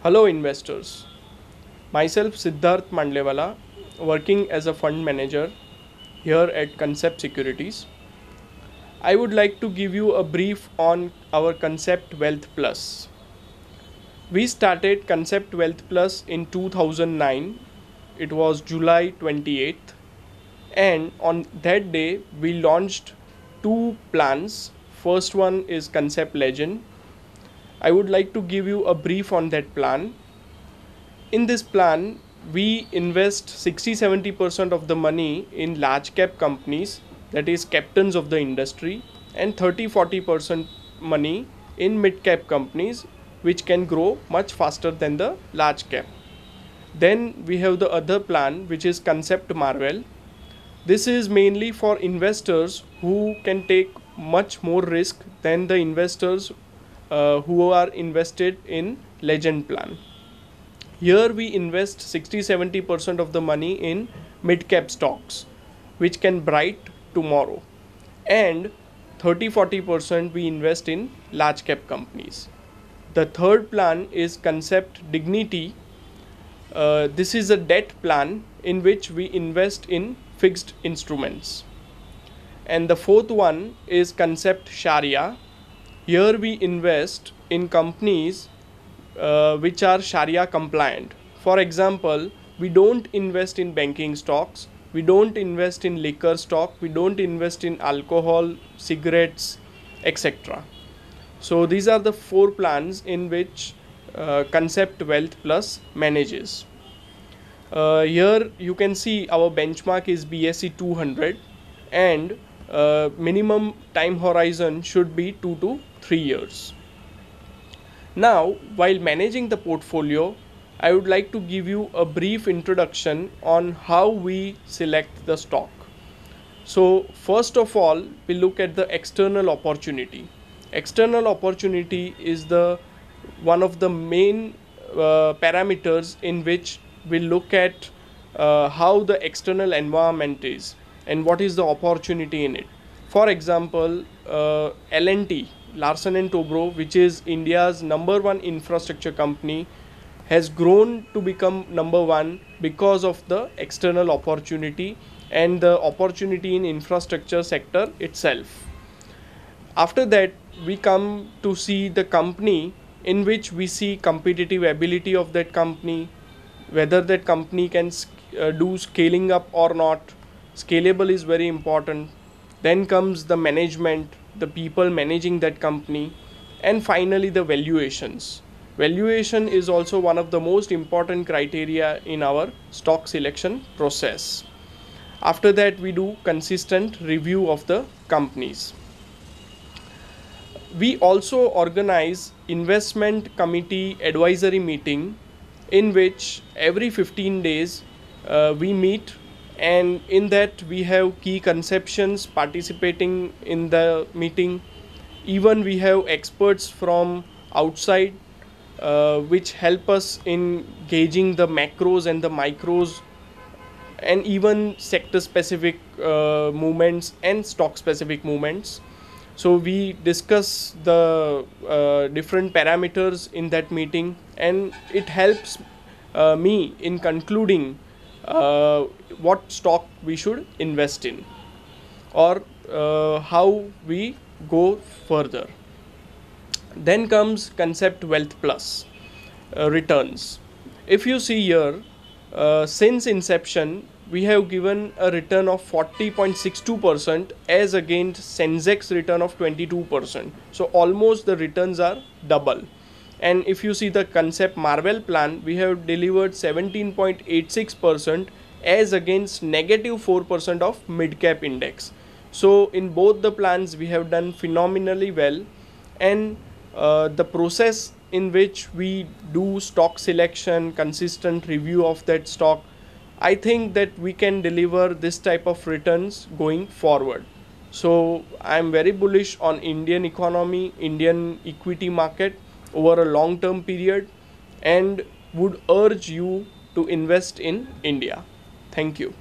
Hello investors. Myself Siddharth Mandlewala, working as a fund manager here at Concept Securities. I would like to give you a brief on our Concept Wealth Plus. We started Concept Wealth Plus in 2009. It was July 28th, and on that day we launched two plans. First one is Concept Legend. I would like to give you a brief on that plan. In this plan, we invest 60-70% of the money in large cap companies, that is captains of the industry, and 30-40% money in mid cap companies which can grow much faster than the large cap. Then we have the other plan, which is Concept Marvel. This is mainly for investors who can take much more risk than the investors who are invested in Legend plan. Here we invest 60-70% of the money in mid cap stocks which can bright tomorrow, and 30-40% we invest in large cap companies. The third plan is Concept Dignity. This is a debt plan in which we invest in fixed instruments. And the fourth one is Concept Sharia. Here we invest in companies which are Sharia compliant. For example, we don't invest in banking stocks, we don't invest in liquor stock, we don't invest in alcohol, cigarettes, etc. So these are the four plans in which Concept Wealth Plus manages. Here you can see our benchmark is BSE 200, and minimum time horizon should be 2 to 3 years. Now, while managing the portfolio, I would like to give you a brief introduction on how we select the stock. So, first of all, we look at the external opportunity. External opportunity is the one of the main parameters in which we look at how the external environment is and what is the opportunity in it. For example, L&T, Larsen and Toubro, which is India's number one infrastructure company, has grown to become number one because of the external opportunity and the opportunity in infrastructure sector itself. After that, we come to see the company in which we see competitive ability of that company, whether that company can do scaling up or not. Scalable is very important. Then comes the management, the people managing that company, and finally the valuations. Valuation is also one of the most important criteria in our stock selection process. After that, we do consistent review of the companies. We also organize investment committee advisory meeting in which every 15 days we meet, and in that we have key conceptions participating in the meeting. Even we have experts from outside which help us in gauging the macros and the micros, and even sector specific movements and stock specific movements. So we discuss the different parameters in that meeting, and it helps me in concluding what stock we should invest in, or how we go further. Then comes Concept Wealth Plus returns. If you see here, since inception we have given a return of 40.62% as against Sensex return of 22%. So almost the returns are double. And if you see the Concept Marvel plan, we have delivered 17.86% as against negative 4% of mid cap index. So in both the plans we have done phenomenally well, and the process in which we do stock selection, consistent review of that stock, I think that we can deliver this type of returns going forward. So I am very bullish on Indian economy, Indian equity market over a long term period, and would urge you to invest in India. Thank you.